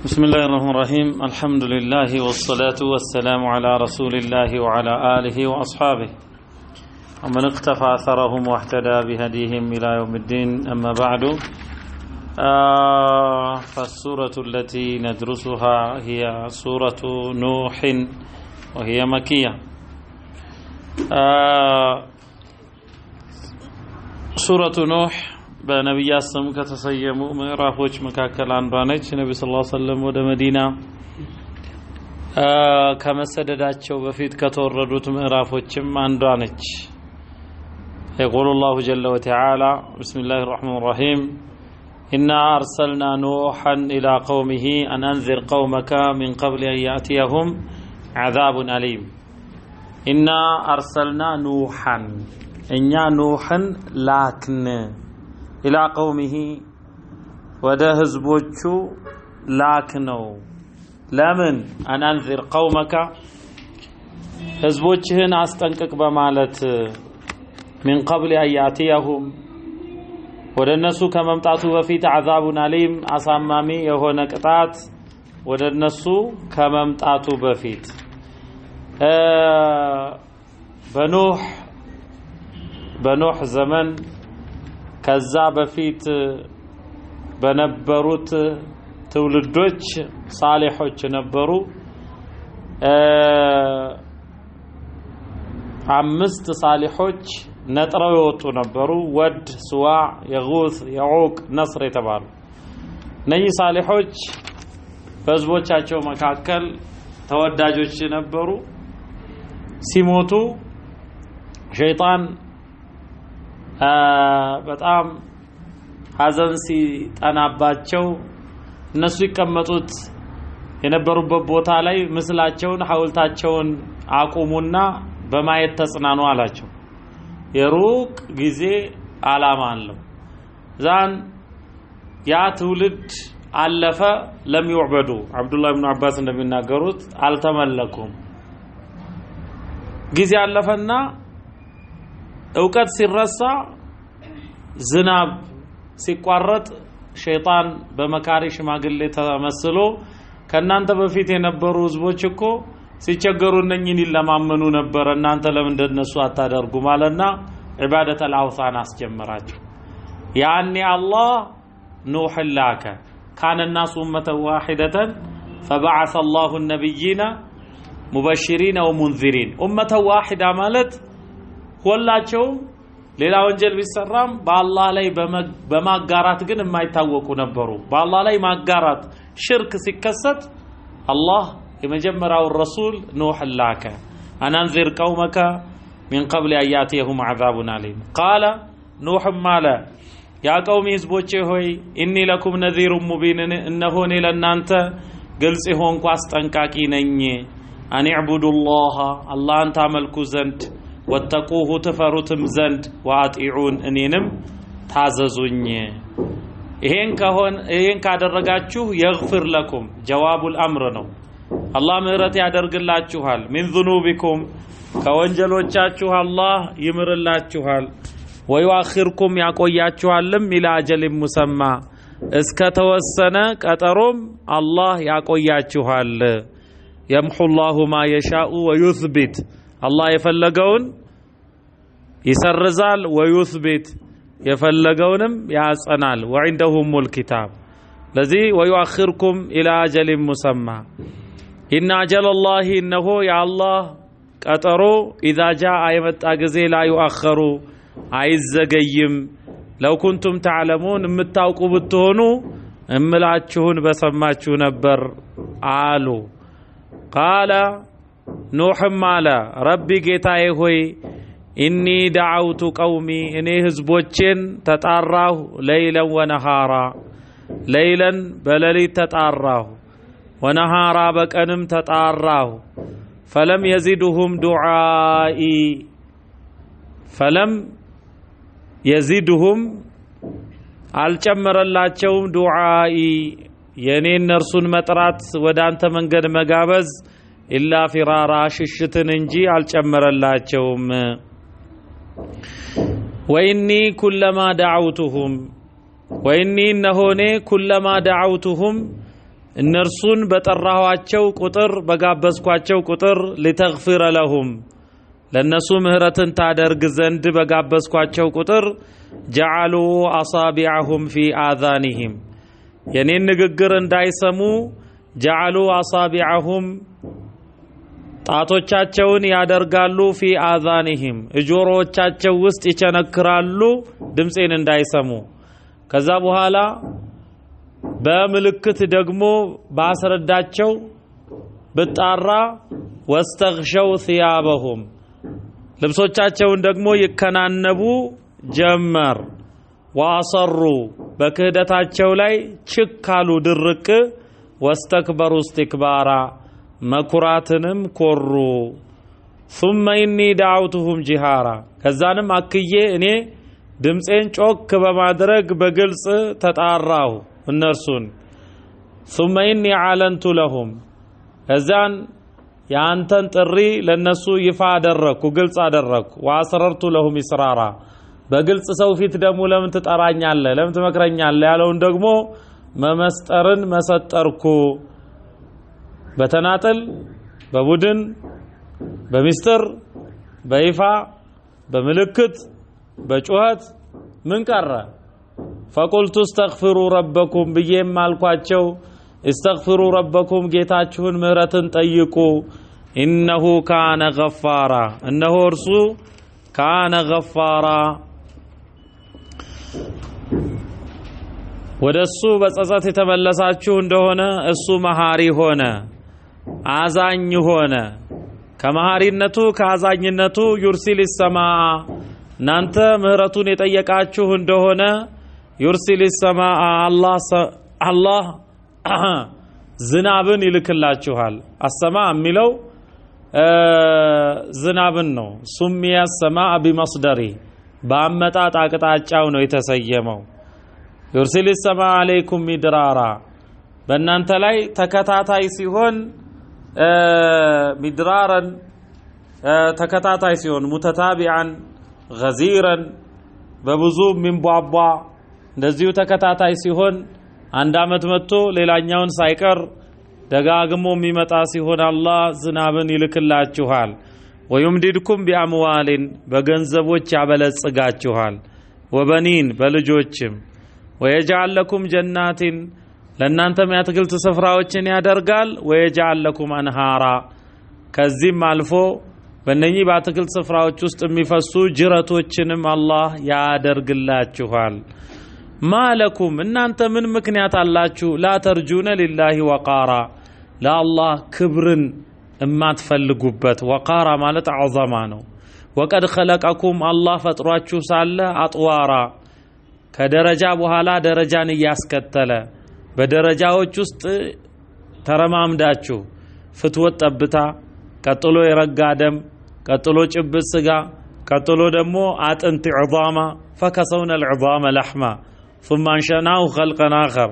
بسم الله الرحمن الرحيم الحمد لله والصلاة والسلام على رسول الله وعلى آله وأصحابه ومن اقتفى أثرهم واهتدى بهديهم إلى يوم الدين أما بعد فالسورة التي ندرسها هي سورة نوح وهي مكية سورة نوح بنبي اسلام كتسيموا ምዕራፎች መካከል አንዷ ነች ነብዩ ሰለላሁ ዐለይሂ ወሰለም ወደ መዲና ከመሰደዳቸው በፊት ከተወረዱት ምዕራፎችም አንዷ ነች يقول الله جل وتعالى بسم الله الرحمن الرحيم إنا أرسلنا نوحا إلى قومه أن أنذر قومك من قبل أن يأتيهم عذاب أليم إنا أرسلنا نوحا إنا نوحا لكن إلى قومه وده هزبوچو لاكنو لمن أن أنذر قومك هزبوچهن أستنقق بمالت من قبل أن يأتيهم وده النسو كممتاتو بفيت عذاب أليم أصمامي يهونا قطعت وده النسو كممتاتو بفيت بنوح زمن ከዛ በፊት በነበሩት ትውልዶች ሳሊሖች ነበሩ አምስት ሳሊሖች ነጥረው የወጡ ነበሩ ወድ ስዋ የጉስ የዑቅ ነስር የተባሉ እነዚህ ሳሊሖች በህዝቦቻቸው መካከል ተወዳጆች ነበሩ ሲሞቱ ሸይጣን በጣም ሐዘን ሲጠናባቸው እነሱ ይቀመጡት የነበሩበት ቦታ ላይ ምስላቸውን ሐውልታቸውን አቁሙና በማየት ተጽናኑ አላቸው የሩቅ ጊዜ አላማ አለው ዛን ያ ትውልድ አለፈ ለም ይعبዱ አብዱላህ ኢብኑ አባስ እንደሚናገሩት አልተመለኩም ጊዜ አለፈና እውቀት ሲረሳ ዝናብ ሲቋረጥ ሸይጣን በመካሪ ሽማግሌ ተመስሎ ከናንተ በፊት የነበሩ ህዝቦች እኮ ሲቸገሩ እነኝን ይለማመኑ ነበር እናንተ ለምን እንደነሱ አታደርጉ ማለትና ዒባደተ አልአውሳን አስጀመራቸው ያኒ አላህ ኑህ ላከ ካነ الناس امه واحده فبعث الله النبيين مبشرين ومنذرين امه واحده ማለት ሁላቸው ሌላ ወንጀል ቢሰራም በአላህ ላይ በማጋራት ግን የማይታወቁ ነበሩ በአላህ ላይ ማጋራት ሽርክ ሲከሰት አላህ የመጀመሪያው ረሱል ኑህ ላከ አንንዚር ቀውመከ من قبل ان ياتيهم عذاب اليم قال نوح ማለ ያ ቀውሚ ህዝቦቼ ሆይ ኢኒ ለኩም ነዚሩ ሙቢን እነሆ እኔ ለእናንተ ግልጽ ሆንኩ አስጠንቃቂ ነኝ አን ዕቡዱላህ አላህን ታመልኩ ዘንድ ወተቁሁ ተፈሩትም ዘንድ ወአጢዑን እኔንም ታዘዙኝ ይሄን ካደረጋችሁ يغفر لكم جواب الامر ነው አላህ ምህረት ያደርግላችኋል من ذنوبكم ከወንጀሎቻችሁ አላህ ይምርላችኋል ወይዋኺርኩም ያቆያችኋልም ኢላ አጀል ሙሰማ እስከ ተወሰነ ቀጠሮም አላህ ያቆያችኋል يمحو الله ما يشاء ويثبت الله የፈለገውን ይሰርዛል ወይثبت የፈለገውንም ያጸናል وعنده الكتاب الذي ويؤخركم الى اجل مسمى ان اجل الله انه يا الله ቀጠሮ اذا جاء የመጣ ጊዜ لا يؤخر አይዘገይም لو كنتم تعلمون የምታውቁ ብትሆኑ እምላችሁን በሰማችሁ ነበር አሉ قال نوح مالا ربي ጌታዬ ሆይ إني دعوت قومي إني ህዝቦቼን ተጣራሁ ليلا ونهارا ليلا بلليت ተጣራሁ ونهارا በቀንም ተጣራሁ فلم يزدهم دعائي فلم يزدهم አልጨመረላቸውም ዱዓኢ የኔን እርሱን መጥራት ወዳንተ መንገድ መጋበዝ ኢላ ፊራራ ሽሽትን እንጂ አልጨመረላቸውም ወኢኒ ኩለማ دعوتهم وإني إنهوني كلما دعوتهم እነርሱን በጠራኋቸው ቁጥር በጋበዝኳቸው ቁጥር لتغفر لهم ለነሱ ምህረትን ታደርግ ዘንድ በጋበዝኳቸው ቁጥር جعلوا اصابعهم في اذانهم የኔን ንግግር እንዳይሰሙ جعلوا اصابعهم ጣቶቻቸውን ያደርጋሉ في اذانهم እጆሮቻቸው ውስጥ ይቸነክራሉ ድምጼን እንዳይሰሙ ከዛ በኋላ በምልክት ደግሞ ባስረዳቸው በጣራ واستغشوا ثيابهم ልብሶቻቸውን ደግሞ ይከናነቡ ጀመር واصروا በክህደታቸው ላይ ችካሉ ድርቅ واستكبروا استكبارا መኩራትንም ኮሩ ثم اني دعوتهم جهارا ከዛንም አክዬ እኔ ድምጼን ጮክ በማድረግ በግልጽ ተጣራሁ እነርሱን ثم اني اعلنت لهم ከዛን ያንተን ጥሪ ለነሱ ይፋ አደረኩ ግልጽ አደረኩ واصررت لهم اسرارا በግልጽ ሰው ፊት ደግሞ ለምን ትጠራኛለህ ለምን ትመክረኛለህ ያለውን ደግሞ መመስጠርን መሰጠርኩ በተናጠል በቡድን በሚስጥር በይፋ በምልክት በጩኸት ምን ቀረ فقلت استغفروا ربكم بيم አልኳቸው استغفروا ربكم ጌታችሁን ምህረትን ጠይቁ انه كان غفارا انه እርሱ كان غفارا ወደሱ በጸጸት የተመለሳችሁ እንደሆነ እሱ መሐሪ ሆነ አዛኝ ሆነ ከመሐሪነቱ ከአዛኝነቱ يرسل السماء እናንተ ምህረቱን የጠየቃችሁ እንደሆነ يرسل السماء الله ዝናብን ይልክላችኋል السماء የሚለው ዝናብን ነው سمي السماء بمصدره በአመጣጥ አቅጣጫው ነው የተሰየመው يرسل السماء عليكم مدرارا በእናንተ ላይ ተከታታይ ሲሆን مدرارا ተከታታይ ሲሆን متتابعا غزيرا በብዙ ሚንቧቧ እንደዚሁ ተከታታይ ሲሆን አንድ አመት መጥቶ ሌላኛውን ሳይቀር ደጋግሞ የሚመጣ ሲሆን አላህ ዝናብን ይልክላችኋል ويمددكم بأموال በገንዘቦች ያበለጽጋችኋል وبنين በልጆችም ويجعل لكم جنات ለእናንተም ያትክልት ስፍራዎችን ያደርጋል ويجعل لكم أنهارا ከዚህም አልፎ በእነኚህ ባትክልት ስፍራዎች ውስጥ የሚፈሱ ጅረቶችንም አላህ ያደርግላችኋል ማለኩም እናንተ ምን ምክንያት አላችሁ لا ترجون لله وقارا ለአላህ ክብርን እማትፈልጉበት وقارا ማለት عظማ ነው وقد خلقكم الله ፈጥሯችሁ ሳለ አጥዋራ ከደረጃ በኋላ ደረጃን ያስከተለ በደረጃዎች ውስጥ ተረማምዳችሁ ፍትወት ጠብታ ቀጥሎ የረጋ ደም ቀጥሎ ጭብጥ ስጋ ቀጥሎ ደግሞ አጥንት عظማ فكسونا العظام لحما ثم انشأناه خلقا آخر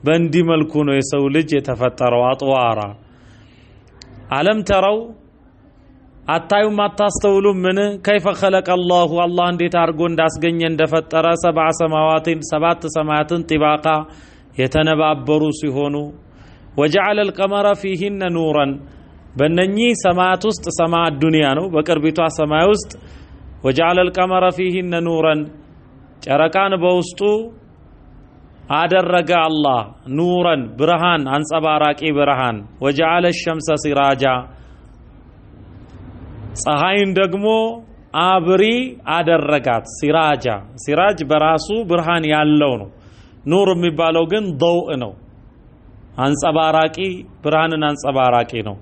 በእንዲህ መልኩ ነው የሰው ልጅ የተፈጠረው አጥዋራ አለም ተረው አታዩም አታስተውሉም ምን كيف خلق الله الله እንዴት አርጎ እንዳስገኘ እንደፈጠረ ሰብዓ ሰማዋትን ሰባት ሰማያትን طباقا የተነባበሩ ሲሆኑ وجعل القمر فيهن نورا በእነኚህ ሰማያት ውስጥ ሰማዕ ዱንያ ነው በቅርቢቷ ሰማይ ውስጥ وجعل القمر فيهن نورا ጨረቃን በውስጡ አደረገ አላህ ኑረን ብርሃን አንጸባራቂ ብርሃን وجعل الشمس سراجا ፀሐይን ደግሞ አብሪ አደረጋት ሲራጃ ሲራጅ በራሱ ብርሃን ያለው ነው ኑር የሚባለው ግን ضوء ነው አንጸባራቂ ብርሃንን አንጸባራቂ ነው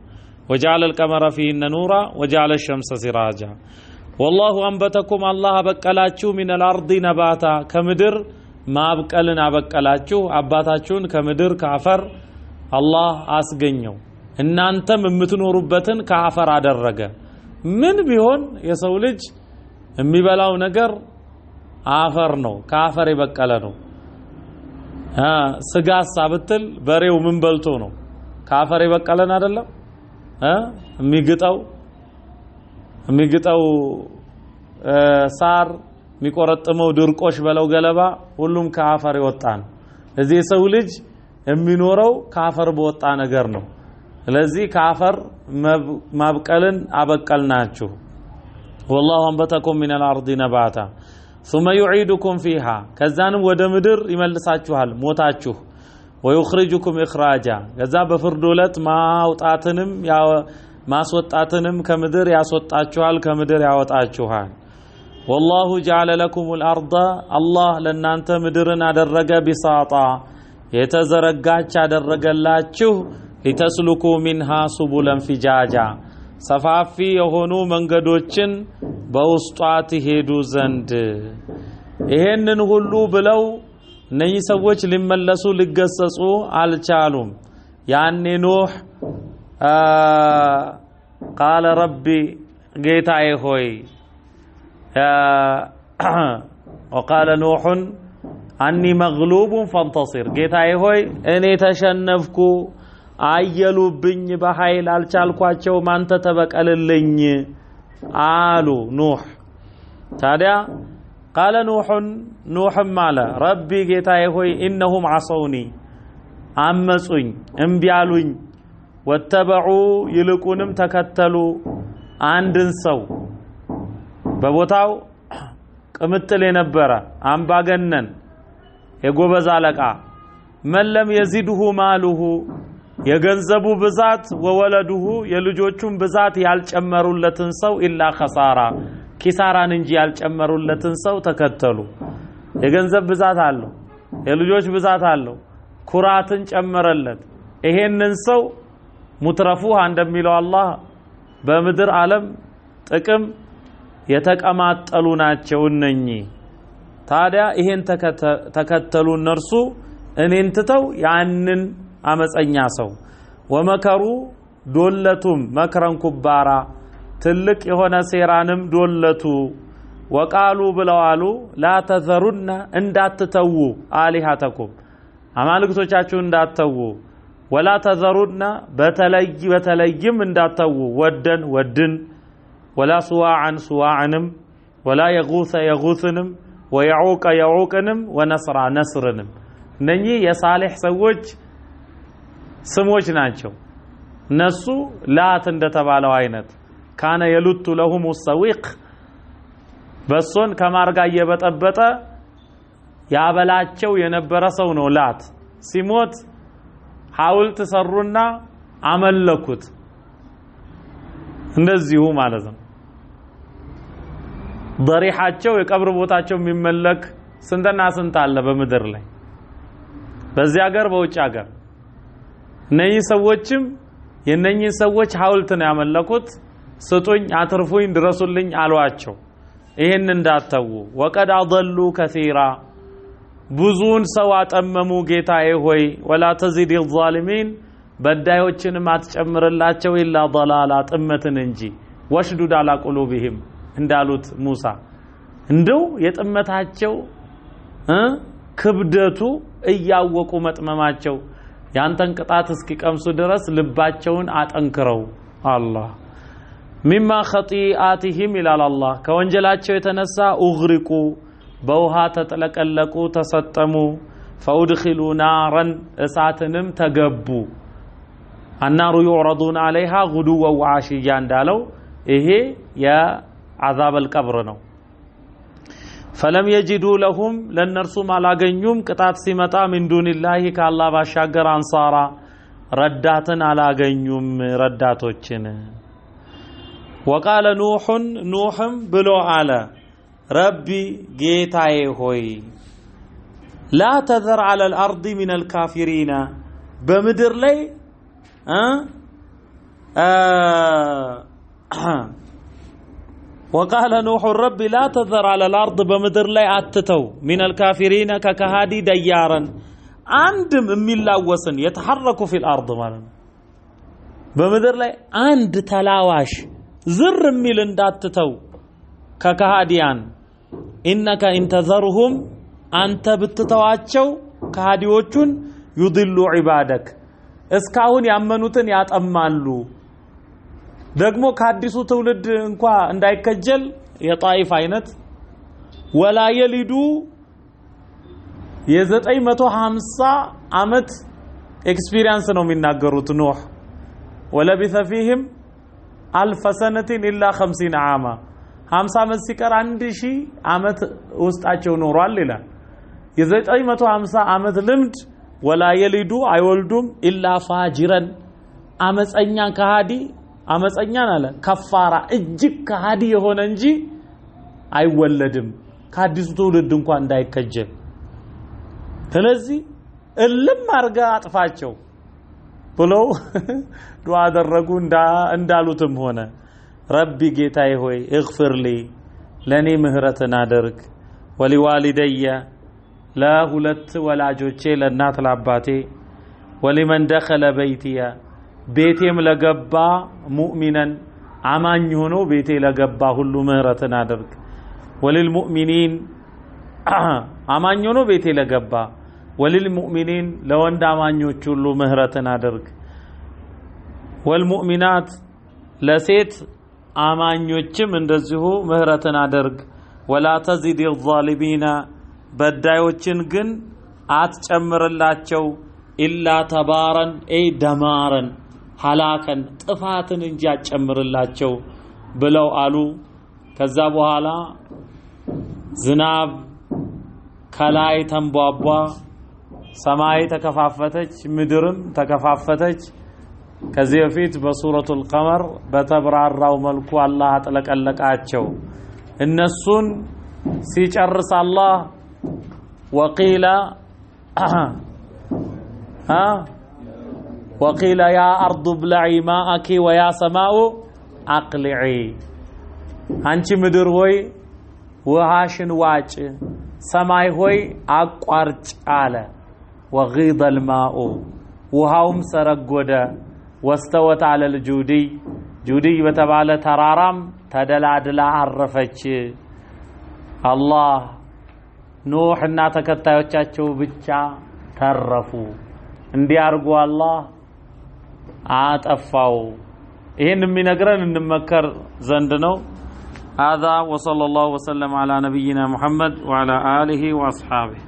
وجعل القمر فيهن نورا وجعل الشمس سراجا والله انبتكم الله በቀላችሁ من الارض نباتا ከምድር ማብቀልን አበቀላችሁ አባታችሁን ከምድር ከአፈር አላህ አስገኘው እናንተም የምትኖሩበትን ከአፈር አደረገ ምን ቢሆን የሰው ልጅ የሚበላው ነገር አፈር ነው ከአፈር የበቀለ ነው ስጋስ አብትል በሬው ምን በልቶ ነው ከአፈር የበቀለን አይደለም የሚግጠው ሳር የሚቆረጥመው ድርቆሽ በለው ገለባ ሁሉም ከአፈር ይወጣን እዚህ የሰው ልጅ የሚኖረው ካፈር በወጣ ነገር ነው ስለዚህ ካፈር ማብቀልን አበቀልናችሁ والله انبتكم من الارض نباتا ثم يعيدكم فيها ከዛንም ወደ ምድር ይመልሳችኋል ሞታችሁ ويخرجكم اخراجا ከዛ በፍርድ ዕለት ማውጣትንም ማስወጣትንም ከምድር ያስወጣችኋል ከምድር ያወጣችኋል والله جعل لكم الارض الله ለናንተ ምድርን አደረገ ቢሳጣ የተዘረጋች አደረገላችሁ لتسلكوا منها سبلا فجاجا ሰፋፊ የሆኑ መንገዶችን በውስጧ ትሄዱ ዘንድ ይሄንን ሁሉ ብለው እነዚህ ሰዎች ሊመለሱ ሊገሰጹ አልቻሉም ያኔ ኑህ قال ربي ጌታዬ ሆይ وقال نوح اني مغلوب فانتصر ጌታዬ ሆይ እኔ ተሸነፍኩ አየሉብኝ በኃይል አልቻልኳቸው ማንተ ተበቀልልኝ አሉ ኑህ ታዲያ قال نوح ማለ ረቢ ጌታዬ ሆይ انهم عصوني አመጹኝ እምቢ አሉኝ ወተበዑ ይልቁንም ተከተሉ አንድን ሰው በቦታው ቅምጥል የነበረ አምባገነን የጎበዝ አለቃ መለም የዚድሁ ማሉሁ የገንዘቡ ብዛት ወወለዱሁ የልጆቹን ብዛት ያልጨመሩለትን ሰው ኢላ ኸሳራ ኪሳራን እንጂ ያልጨመሩለትን ሰው ተከተሉ የገንዘብ ብዛት አለው የልጆች ብዛት አለው ኩራትን ጨመረለት ይሄንን ሰው ሙትረፉሃ እንደሚለው አላህ በምድር ዓለም ጥቅም የተቀማጠሉ ናቸው እነኚህ ታዲያ ይሄን ተከተሉ እነርሱ እኔን ትተው ያንን አመፀኛ ሰው ወመከሩ ዶለቱም መክረን ኩባራ ትልቅ የሆነ ሴራንም ዶለቱ ወቃሉ ብለዋሉ ላ ተዘሩና እንዳትተው አሊሃተኩም አማልክቶቻችሁ እንዳትተው ወላ ተዘሩና በተለይም እንዳትተው ወድን ወላ ስዋዕንም ወላ የጉስንም ወየዑቀ የዑቅንም ወነስራ ነስርንም እነኚህ የሳሊህ ሰዎች ስሞች ናቸው እነሱ ላት እንደተባለው አይነት ካነ የሉቱ ለሁም السويق በሶን ከማርጋ እየበጠበጠ ያበላቸው የነበረ ሰው ነው ላት ሲሞት ሐውልት ሰሩና አመለኩት እንደዚሁ ማለት ነው ضريحቸው የቀብር ቦታቸው የሚመለክ ስንትና ስንት አለ በምድር ላይ በዚህ ሀገር በውጭ ሀገር እነኚህ ሰዎችም የነኚህ ሰዎች ሐውልት ነው ያመለኩት ስጡኝ አትርፉኝ ድረሱልኝ አሏቸው ይሄን እንዳተው ወቀድ አضሉ كثيرا ብዙን ሰው አጠመሙ ጌታዬ ሆይ ወላ ተዚድ الظالمين በዳዮችን ማትጨምርላቸው ኢላ ضلاላ ጥመትን እንጂ ወሽዱድ على قلوبهم እንዳሉት ሙሳ እንደው የጥመታቸው ክብደቱ እያወቁ መጥመማቸው ያንተን ቅጣት እስኪቀምሱ ድረስ ልባቸውን አጠንክረው አላህ ሚማ ኸጢአቲሂም ኢላላ አላህ ከወንጀላቸው የተነሳ ኡግሪቁ በውሃ ተጠለቀለቁ ተሰጠሙ ፈውድኺሉ ናረን እሳትንም ተገቡ النار يعرضون عليها غدوا وعشيا እንዳለው ይሄ የአዛብ القبر ነው فلم يجدوا لهم لنرسم አላገኙም ቅጣት ሲመጣ من دون الله ከአላህ ባሻገር አንሳራ ረዳትን አላገኙም ረዳቶችን وقال نوح ብሎ አለ ربي ጌታዬ ሆይ لا تذر على الارض من الكافرين በምድር ላይ وقال نوح رب لا تذر على الارض بمدر لا اتتو من الكافرين ككهادي ديارا عندم የሚላወስን يتحرك في الارض ማለት በመድር ላይ አንድ ተላዋሽ ዝር የሚል እንዳትተው ከከሃዲያን انك انتظرهم አንተ ብትተዋቸው ከሃዲዎቹን يضل عبادك እስካሁን ያመኑትን ያጠማሉ ደግሞ ከአዲሱ ትውልድ እንኳን እንዳይከጀል የጣይፍ አይነት ወላ የሊዱ የ950 አመት ኤክስፒሪየንስ ነው የሚናገሩት ኑህ ወለቢሰ ፊህም አልፈ ሰነቲን ኢላ 50 ዓማ 50 ዓመት ሲቀር 1000 ዓመት ውስጣቸው ኖሯል ይላል የ950 ዓመት ልምድ ወላ የሊዱ አይወልዱም ኢላ ፋጅረን አመፀኛ ከሃዲ አመፀኛን አለ ከፋራ እጅግ ከሃዲ የሆነ እንጂ አይወለድም ከአዲሱ ትውልድ እንኳን እንዳይከጀል ስለዚህ እልም አርጋ አጥፋቸው ብለው ዱዓ አደረጉ እንዳሉትም ሆነ ረቢ ጌታዬ ሆይ እግፍርሊ ለኔ ምህረትን አድርግ ወሊዋሊደየ ለሁለት ወላጆቼ ለእናት ለአባቴ ወሊመን ደኸለ በይቲያ ቤቴም ለገባ ሙእሚናን አማኝ ሆኖ ቤቴ ለገባ ሁሉ ምህረትን አድርግ ወልልሙእሚኒን አማኝ ሆኖ ቤቴ ለገባ ወልልሙእሚኒን ለወንድ አማኞች ሁሉ ምህረትን አድርግ ወልሙእሚናት ለሴት አማኞችም እንደዚሁ ምህረትን አድርግ ወላ ተዚድ الظالمين በዳዮችን ግን አትጨምርላቸው ኢላ ተባረን አይ ደማረን ሐላከን ጥፋትን እንጂ አትጨምርላቸው ብለው አሉ ከዛ በኋላ ዝናብ ከላይ ተንቧቧ ሰማይ ተከፋፈተች ምድርም ተከፋፈተች ከዚህ በፊት በሱረቱል ቀመር በተብራራው መልኩ አላህ አጥለቀለቃቸው እነሱን ሲጨርስ አላህ وقيل وقيل يا أرض ابلعي ماءك ويا سماء أقلعي አንቺ ምድር ሆይ ውሃሽን ዋጭ ሰማይ ሆይ አቋርጭ አለ وغيض الماء ውሃውም ሰረጎደ واستوت على الجودي ጁዲ በተባለ ተራራም ተደላድላ አረፈች አላህ ኑህ እና ተከታዮቻቸው ብቻ ተረፉ እንዲያርጉ አላህ አጠፋው ይሄን የሚነግረን እንመከር ዘንድ ነው هذا وصلى الله وسلم على نبينا محمد وعلى آله وأصحابه